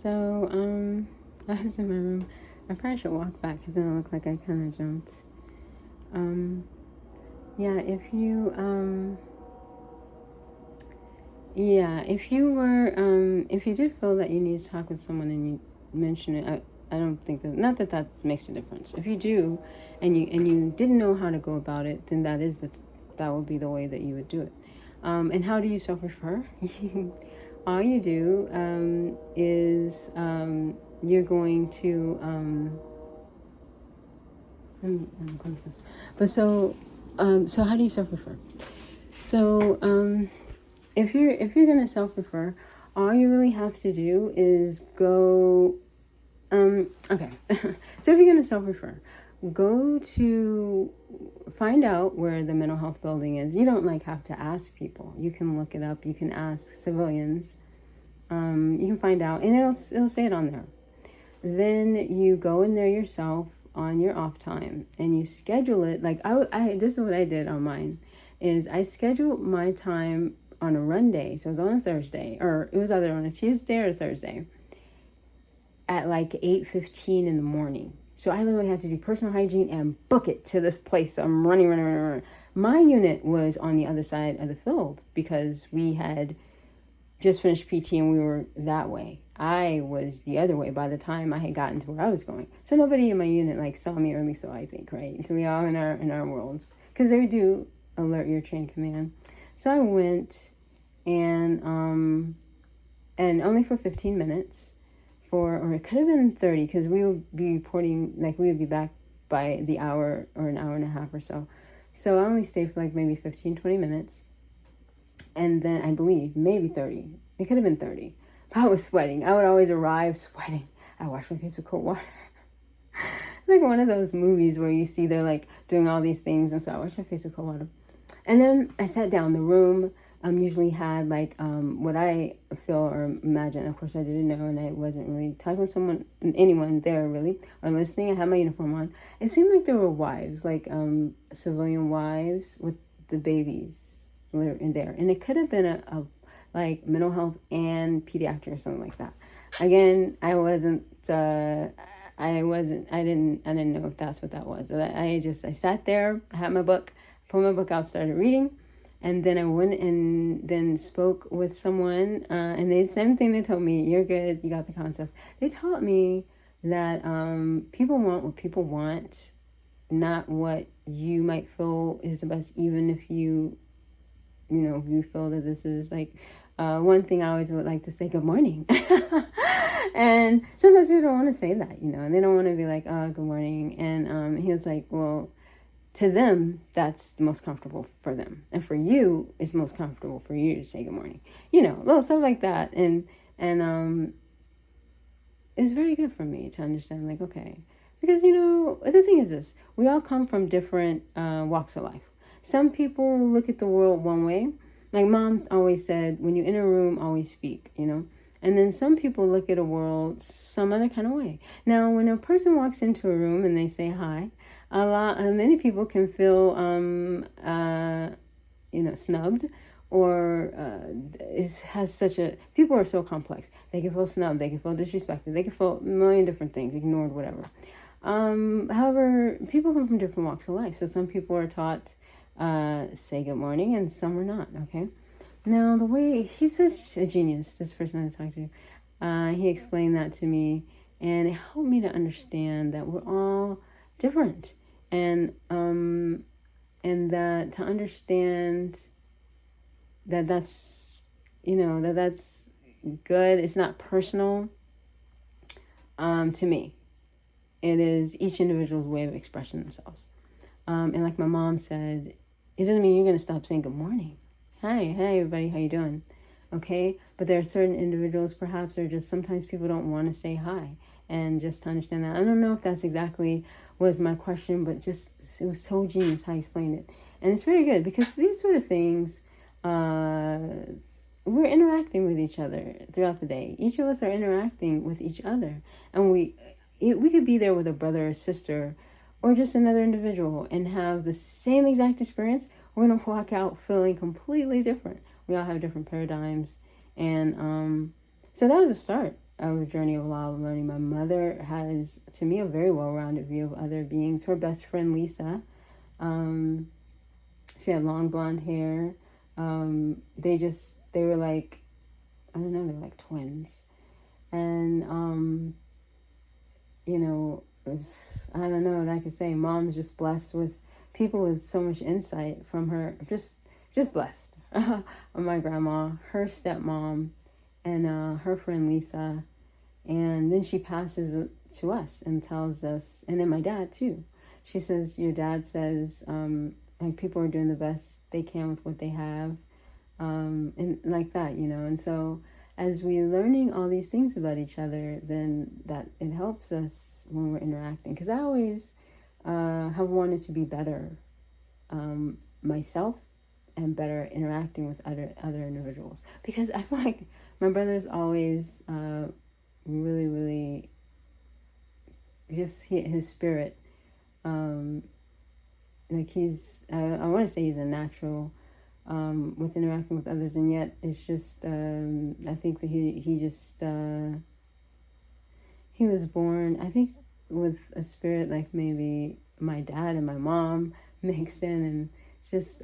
So, I was in my room. I probably should walk back because then it looked like I kind of jumped. Um, yeah, if you did feel that you need to talk with someone and you mention it, I don't think that, not that that makes a difference. If you do, and you didn't know how to go about it, then that would be the way that you would do it. And how do you self-refer? All you do is you're going to let me close this. But so how do you self-refer? So if you're gonna self-refer, all you really have to do is go. Okay. So if you're gonna self-refer, go to find out where the mental health building is. You don't have to ask people. You can look it up. You can ask civilians. You can find out, and it'll say it on there. Then you go in there yourself on your off time, and you schedule it. This is what I did on mine, is I scheduled my time on a run day. So it was on a Thursday, or it was either on a Tuesday or a Thursday, at 8:15 in the morning. So I literally had to do personal hygiene and book it to this place. So I'm running. My unit was on the other side of the field because we had just finished PT and we were that way. I was the other way by the time I had gotten to where I was going. So nobody in my unit saw me, or at least so I think, right? So we all in our worlds, because they do alert your chain of command. So I went and only for 15 minutes. Or it could have been 30, because we would be reporting, we would be back by the hour or an hour and a half or so. So I only stayed for maybe 15, 20 minutes. And then I believe maybe 30. It could have been 30. But I was sweating. I would always arrive sweating. I washed my face with cold water. Like one of those movies where you see they're doing all these things. And so I washed my face with cold water. And then I sat down. The room usually had what I feel or imagine. Of course, I didn't know, and I wasn't really talking to anyone there really, or listening. I had my uniform on. It seemed like there were wives, civilian wives with the babies were in there, and it could have been a mental health and pediatric or something like that. Again, I didn't know if that's what that was. I sat there. I had my book. Pulled my book out, started reading, and then I went and then spoke with someone, and the same thing they told me: you're good, you got the concepts. They taught me that people want what people want, not what you might feel is the best, even if you feel that this is one thing I always would like to say, good morning. And sometimes people don't want to say that, and they don't want to be oh, good morning. And he was like, well, to them, that's the most comfortable for them. And for you, it's most comfortable for you to say good morning. Little stuff like that. And it's very good for me to understand, okay. Because, the thing is this. We all come from different walks of life. Some people look at the world one way. Like Mom always said, when you enter a room, always speak, And then some people look at a world some other kind of way. Now, when a person walks into a room and they say hi, many people can feel, snubbed, or people are so complex. They can feel snubbed, they can feel disrespected, they can feel a million different things, ignored, whatever. However, people come from different walks of life. So some people are taught, say good morning, and some are not, okay? Now, the way, he's such a genius, this person I talked to, he explained that to me, and it helped me to understand that we're all different, and that to understand that's good. It's not personal, to me. It is each individual's way of expressing themselves. And like my mom said, it doesn't mean you're going to stop saying good morning. Hi everybody, how you doing? Okay, but there are certain individuals perhaps, or just sometimes people don't want to say hi, and just to understand that. I don't know if that's exactly was my question, but it was so genius how he explained it. And it's very good, because these sort of things, we're interacting with each other throughout the day. Each of us are interacting with each other, and we could be there with a brother or sister, or just another individual, and have the same exact experience. We're going to walk out feeling completely different. We all have different paradigms. And so that was a start. of a journey of a lot of learning. My mother has, to me, a very well-rounded view of other beings. Her best friend, Lisa, she had long blonde hair. They were like, I don't know, they were like twins. And, you know, I don't know what I could say. Mom's just blessed with people with so much insight from her. Just blessed. My grandma, her stepmom, and her friend Lisa. And then she passes it to us and tells us, and then my dad too. She says, your dad says, like, people are doing the best they can with what they have. And like that, you know. And so as we're learning all these things about each other, then that it helps us when we're interacting. Because I always have wanted to be better myself and better interacting with other individuals. Because I feel like my brother's always really, really just his spirit. Like I want to say he's a natural with interacting with others, and yet it's just I think that he was born, I think, with a spirit like maybe my dad and my mom mixed in, and just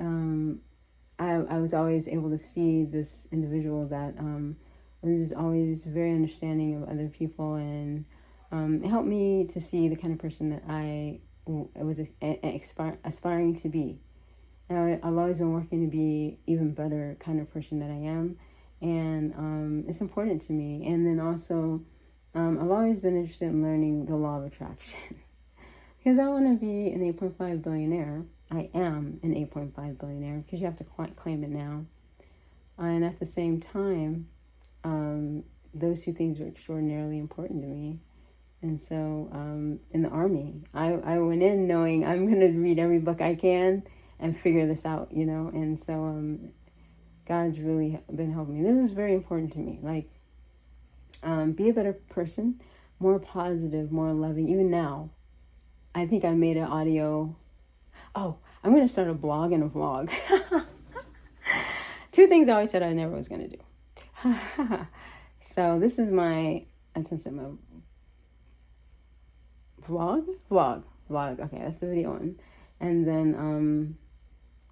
I was always able to see this individual that was always very understanding of other people, and it helped me to see the kind of person that I was aspiring to be. And I've always been working to be even better kind of person that I am, and it's important to me. And then also, I've always been interested in learning the law of attraction because I want to be an 8.5 billionaire. I am an 8.5 billionaire because you have to claim it now. And at the same time, those two things are extraordinarily important to me. And so in the Army, I went in knowing I'm going to read every book I can and figure this out, you know. And so God's really been helping me. This is very important to me. Like, be a better person, more positive, more loving. Even now, I think I made an audio. Oh, I'm going to start a blog and a vlog. Two things I always said I never was going to do. So this is my attempt at my vlog. Okay, that's the video one. And then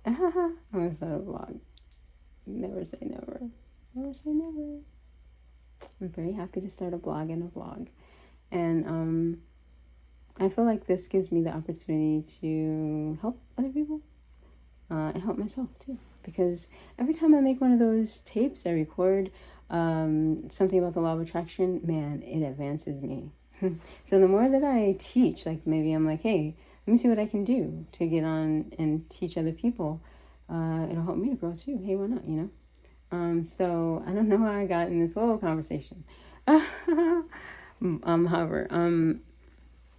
I'm gonna start a vlog. Never say never. Never say never. I'm very happy to start a blog and a vlog. And I feel like this gives me the opportunity to help other people and help myself too. Because every time I make one of those tapes, I record something about the law of attraction, man, it advances me. So the more that I teach, like maybe I'm like, hey, let me see what I can do to get on and teach other people. It'll help me to grow too. Hey, why not, you know? So I don't know how I got in this whole conversation. However,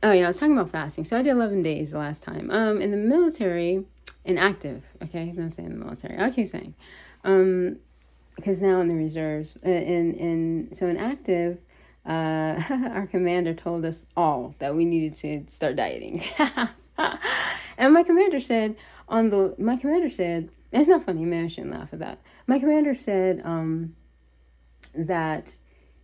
oh yeah, I was talking about fasting. So I did 11 days the last time. In the military, inactive, okay? I'm not saying the military. I keep saying. Because now in the reserves, so in active, our commander told us all that we needed to start dieting. And my commander said, it's not funny, man, I shouldn't laugh at that. My commander said that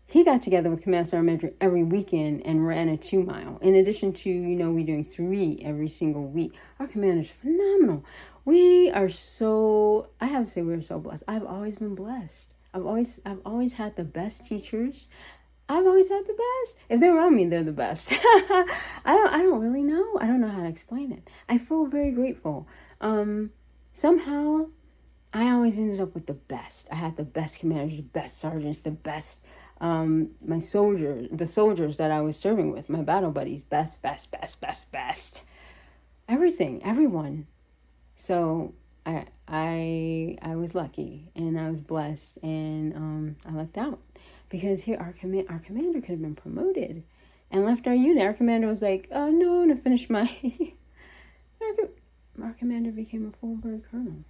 he got together with Command Sergeant Major every weekend and ran a 2-mile. In addition to, you know, we doing 3 every single week. Our commander's phenomenal. I have to say, we're so blessed. I've always been blessed. I've always had the best teachers. I've always had the best. If they're around me, they're the best. I don't really know. I don't know how to explain it. I feel very grateful. Somehow, I always ended up with the best. I had the best commanders, the best sergeants, the best, the soldiers that I was serving with, my battle buddies, best. Everything, everyone. So I was lucky and I was blessed, and I lucked out. Because here, our commander could have been promoted and left our unit. Our commander was like, oh, no, I'm going to finish my... Our commander became a full bird colonel.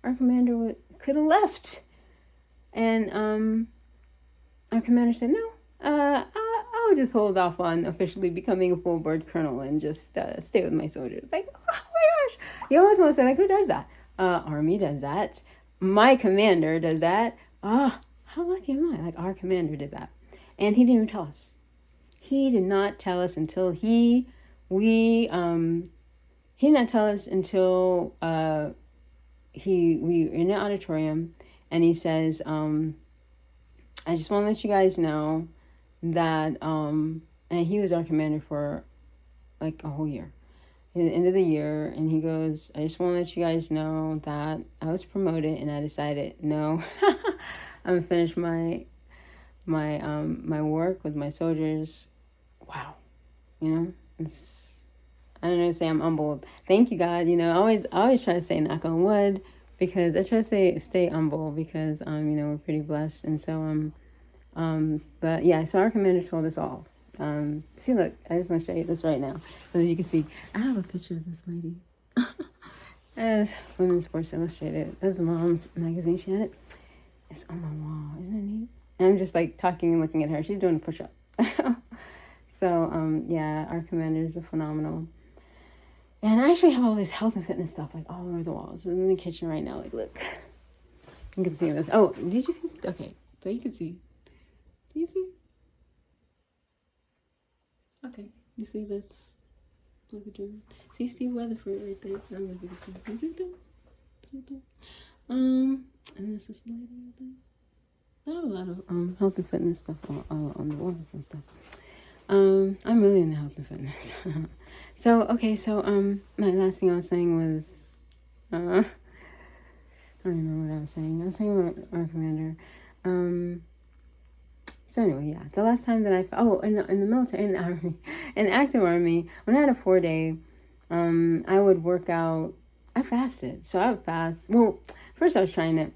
Our commander could have left. And our commander said, no, I'll just hold off on officially becoming a full bird colonel and just stay with my soldiers. Like, oh my gosh. You almost want to say, like, who does that? Army does that. My commander does that. How lucky am I? Like, our commander did that. And he didn't even tell us. He did not tell us until he did not tell us until we were in the auditorium, and he says, I just want to let you guys know that, and he was our commander for like a whole year, at the end of the year, and he goes, I just want to let you guys know that I was promoted, and I decided, no, I'm gonna finish my work with my soldiers. Wow, you know, I don't know, say I'm humbled. Thank you, God. You know, I always try to say knock on wood, because I try to stay humble, because you know, we're pretty blessed. And so but yeah, so our commander told us all. See, look, I just want to show you this right now so that you can see. I have a picture of this lady. As Women's Sports Illustrated. That's Mom's magazine. She had it. It's on my wall. Isn't it neat? And I'm just like talking and looking at her. She's doing a push-up. So yeah, our commanders are phenomenal. And I actually have all this health and fitness stuff like all over the walls. I'm in the kitchen right now. Like, look, you can see this. Oh, did you see? Okay, so you can see. Do you see? Okay, you see that's look at you. See Steve Weatherford right there. I don't know if you can see. And this is lady right there. I have a lot of health and fitness stuff on the walls and stuff. I'm really into health and fitness. So my last thing I was saying was I don't remember what I was saying. I was saying about our commander. So anyway, yeah, the last time that in the military, in the army, in the active army, when I had a 4-day, I would work out. I fasted, so I would fast. Well, first I was trying to.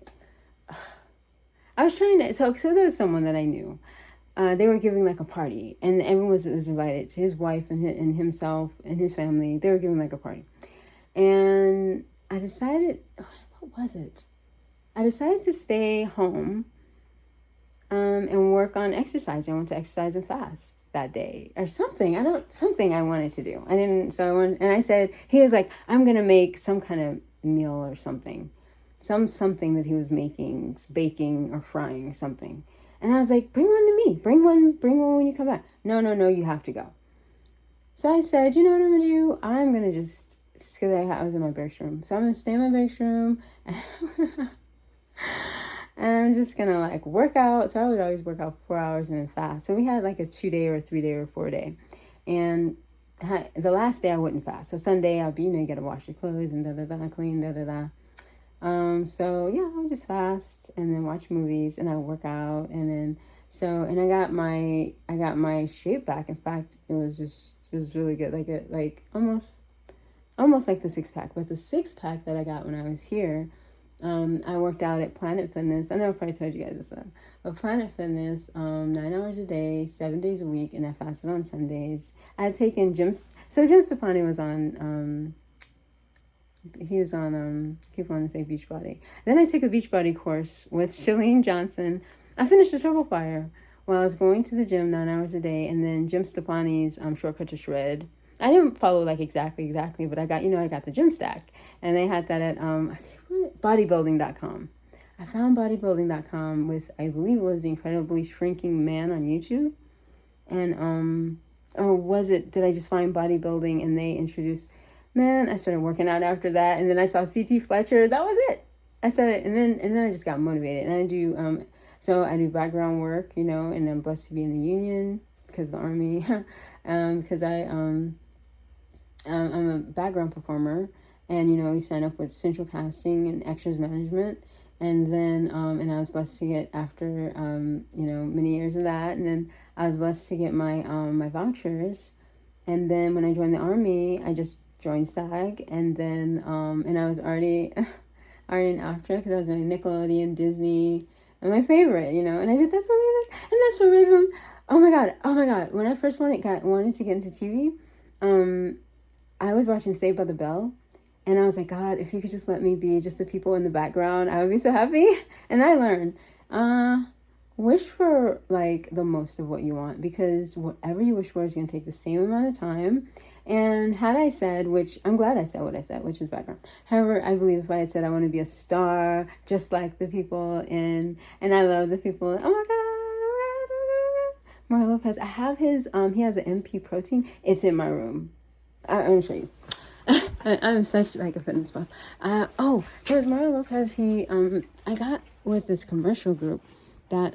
So there was someone that I knew. They were giving like a party, and everyone was invited. To his wife and himself and his family. They were giving like a party, and I decided, what was it? I decided to stay home, and work on exercising. I went to exercise and fast that day or something. Something I wanted to do. And I said, he was like, I'm gonna make some kind of meal or something, something that he was making, baking or frying or something. And I was like, bring one to me. Bring one when you come back. No, you have to go. So I said, you know what I'm going to do? I'm going to just, because I was in my Berks room. So I'm going to stay in my Berks room. And I'm just going to like work out. So I would always work out for 4 hours and then fast. So we had like a 2-day or a 3-day or 4-day. And the last day I wouldn't fast. So Sunday I'll be, you got to wash your clothes and clean, so yeah, I would just fast and then watch movies and I work out and I got my shape back. In fact, it was really good. Like almost like the 6-pack, but the 6-pack that I got when I was here, I worked out at Planet Fitness. I know I probably told you guys this one, but Planet Fitness, 9 hours a day, 7 days a week, and I fasted on Sundays. I had taken Jim Stepani was on, he was on, keep wanting to say Beachbody. Then I took a Beachbody course with Chalene Johnson. I finished a Turbo Fire while I was going to the gym 9 hours a day, and then Jim Stepani's Shortcut to Shred. I didn't follow like exactly, but I got the gym stack, and they had that at bodybuilding.com. I found bodybuilding.com with, I believe it was The Incredibly Shrinking Man on YouTube, and or was it? Did I just find bodybuilding and they introduced? Man, I started working out after that, and then I saw C.T. Fletcher. That was it. I started, and then I just got motivated, and I do so I do background work, and I'm blessed to be in the union because of the Army, because I'm a background performer, and we sign up with Central Casting and Extras Management, and then and I was blessed to get after many years of that, and then I was blessed to get my my vouchers, and then when I joined the Army, I just joined SAG, and then and I was already an actor because I was doing Nickelodeon, Disney, and my favorite, and I did That's So Raven, and That's So Raven. Oh my god! When I first wanted to get into TV, I was watching Saved by the Bell, and I was like, God, if you could just let me be just the people in the background, I would be so happy. And I learned, wish for like the most of what you want, because whatever you wish for is going to take the same amount of time. And had I said, which I'm glad I said what I said, which is background. However, I believe if I had said I want to be a star, just like the people and I love the people. Oh my God. Mario Lopez. I have his, he has an MP protein. It's in my room. I'm gonna show you. I'm such like a fitness buff. So it's Mario Lopez. I got with this commercial group that,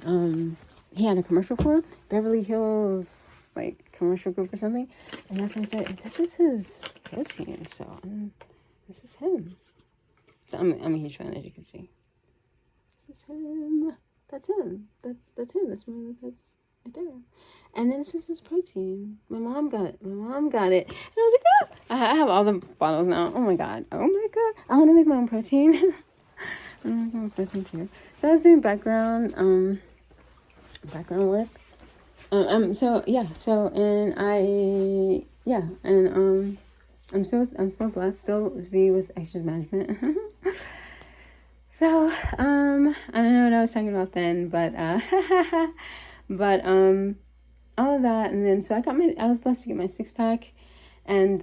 he had a commercial for Beverly Hills, like commercial group or something. And that's when I started, this is his protein. So, this is him. So I'm a huge fan, as you can see. This is him. That's him. That's him. That's Mario Lopez. Right there. And then this is his protein. My mom got it. And I was like, ah! I have all the bottles now. Oh my god. I want to make my own protein. I want to make my own protein too. So I was doing background work. I'm so blessed still to be with Action Management. So, I don't know what I was talking about then, but, all of that, and then, so I was blessed to get my 6-pack, and,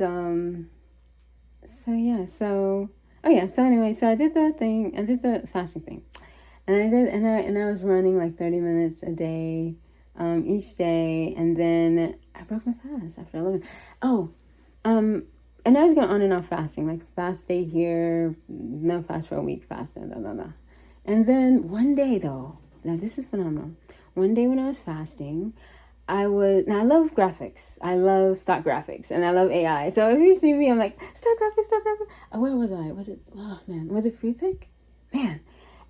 so anyway, so I did the fasting thing, and I was running like 30 minutes a day, each day, and then I broke my fast after 11. And I was going on and off fasting, like fast day here, no fast for a week, fast, blah, blah, blah. And then one day though, now this is phenomenal. One day when I was fasting, I love graphics. I love stock graphics and I love AI. So if you see me, I'm like, stock graphics. Oh, where was I? Was it Freepik? Man.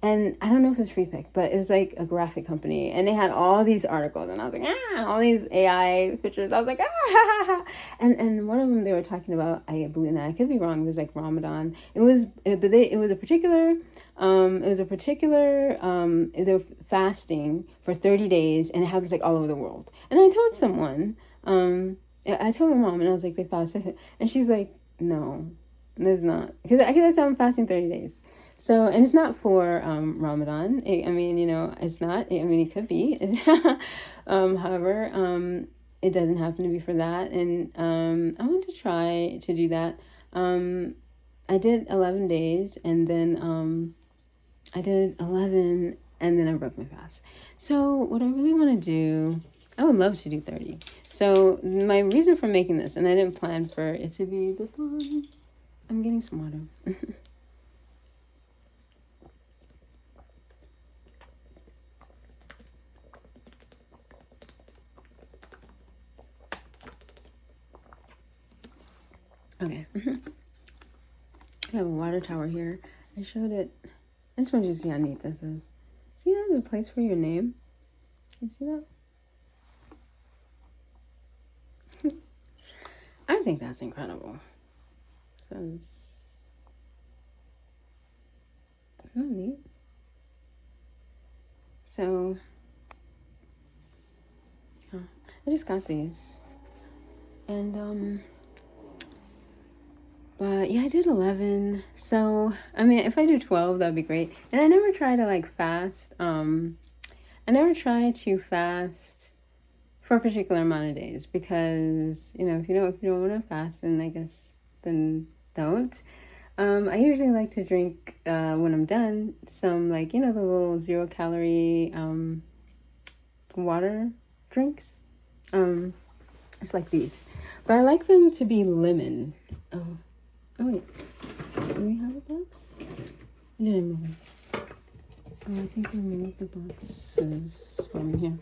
And I don't know if it's Freepik, but it was like a graphic company. And they had all these articles. And I was like, all these AI pictures. I was like, And one of them they were talking about, I believe, and I could be wrong, it was like Ramadan. They were fasting for 30 days. And it happens like all over the world. And I told someone, I told my mom, and I was like, they fasted. And she's like, no. There's not, because I said I'm fasting 30 days. So, and it's not for Ramadan. It's not. It could be. However, it doesn't happen to be for that. And I want to try to do that. I did 11 days, and then I did 11, and then I broke my fast. So, what I really want to do, I would love to do 30. So, my reason for making this, and I didn't plan for it to be this long. I'm getting some water. Okay. I have a water tower here. I showed it. I just want you to see how neat this is. See, it has a place for your name. You see that? I think that's incredible. Isn't that neat? So, I just got these. And, but yeah, I did 11. So, if I do 12, that'd be great. And I never try to like fast. I never try to fast for a particular amount of days because, if you don't want to fast, then I guess, then don't. I usually like to drink, when I'm done, some like, the little 0-calorie, water drinks. It's like these, but I like them to be lemon. Oh wait, do we have a box? I didn't move it. I think we moved the boxes from here.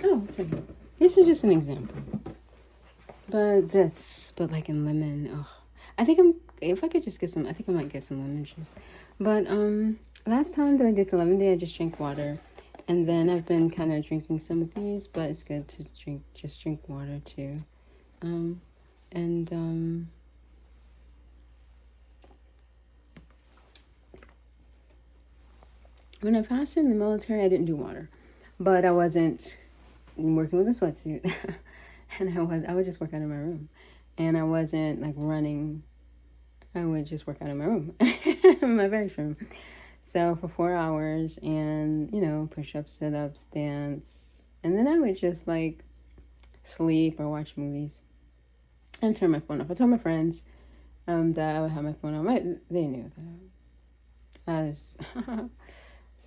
It's right here. This is just an example. But like in lemon, if I could just get some, I think I might get some lemon juice. But, last time that I did the 11 day, I just drank water. And then I've been kind of drinking some of these, but it's good to drink water too. When I fasted in the military, I didn't do water, but I wasn't working with a sweatsuit. And I would just work out in my room, and I wasn't like running. I would just work out in my room, my barracks room. So for 4 hours, and push-ups, sit-ups, dance, and then I would just like sleep or watch movies and turn my phone off. I told my friends that I would have my phone on. They knew that I was.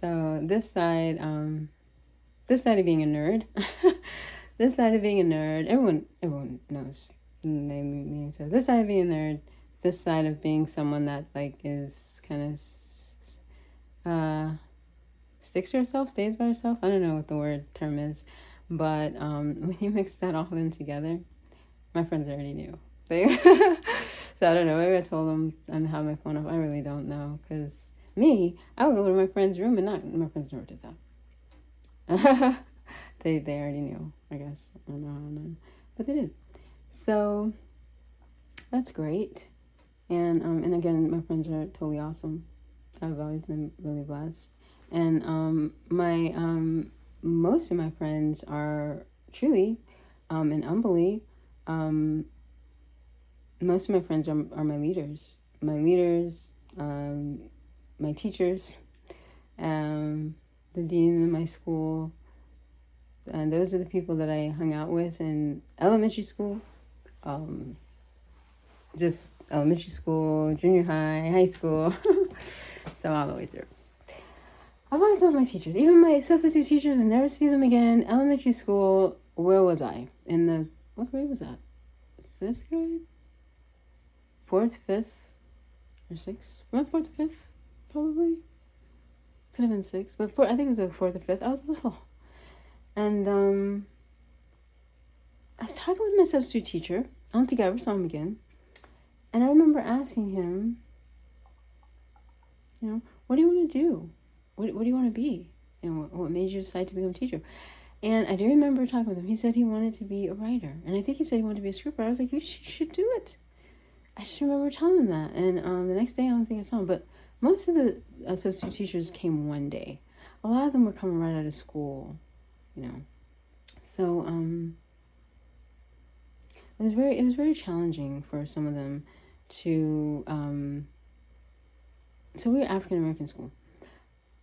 So this side, this side of being a nerd. This side of being a nerd. Everyone knows the name meaning. So this side of being a nerd. This side of being someone that like is kind of sticks to herself, stays by herself. I don't know what the term is, but when you mix that all in together, my friends already knew. So I don't know. Maybe I told them I'm having my phone off. I really don't know, because I would go to my friend's room and not. My friends never did that. They already knew, I guess. I don't know, but they did. So that's great. And again, my friends are totally awesome. I've always been really blessed. And my most of my friends are truly and humbly, most of my friends are my leaders. My teachers, the dean of my school, and those are the people that I hung out with in elementary school, just elementary school, junior high, high school, so all the way through. I've always loved my teachers, even my substitute teachers, and never see them again. Elementary school, where was I? What grade was that? 5th grade? 4th, 5th, or 6th? Around 4th or 5th, probably. Could have been 6th, but I think it was 4th or 5th. I was little. And I was talking with my substitute teacher. I don't think I ever saw him again. And I remember asking him, what do you want to do? What do you want to be? What made you decide to become a teacher? And I do remember talking with him. He said he wanted to be a writer. And I think he said he wanted to be a scriptwriter. I was like, you should do it. I just remember telling him that. And the next day, I don't think I saw him. But most of the substitute teachers came one day. A lot of them were coming right out of school, So it was very challenging for some of them to. So we were African American school.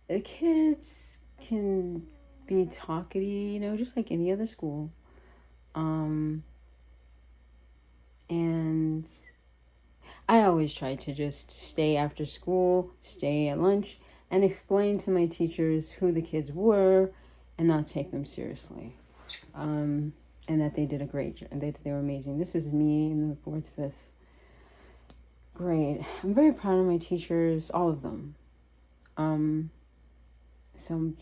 The kids can be talkative, just like any other school. And I always tried to just stay after school, stay at lunch, and explain to my teachers who the kids were and not take them seriously. And that they did a great job. They were amazing. This is me in the 4th, 5th grade. I'm very proud of my teachers, all of them. So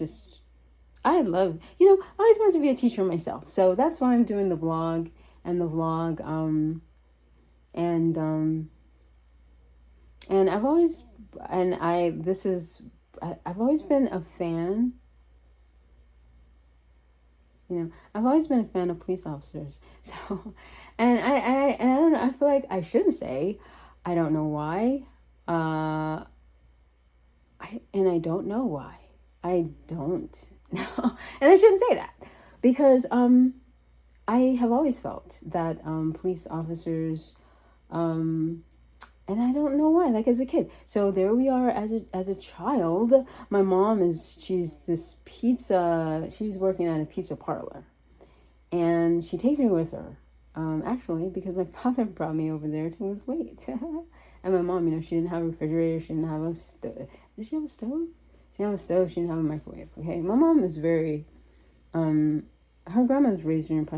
I always wanted to be a teacher myself. So that's why I'm doing the blog and the vlog. And I've always been a fan. I've always been a fan of police officers. So, and I don't know. I feel like I shouldn't say, I don't know why. I don't know why. I don't know. And I shouldn't say that, because I have always felt that police officers, and I don't know why, like as a kid. So there we are as a child. My mom she's working at a pizza parlor, and she takes me with her. Actually, because my father brought me over there to lose weight. And my mom, she didn't have a refrigerator, she didn't have a stove. Did she have a stove? She didn't have a stove, she didn't have a microwave. Okay, my mom is very, her grandma was raised during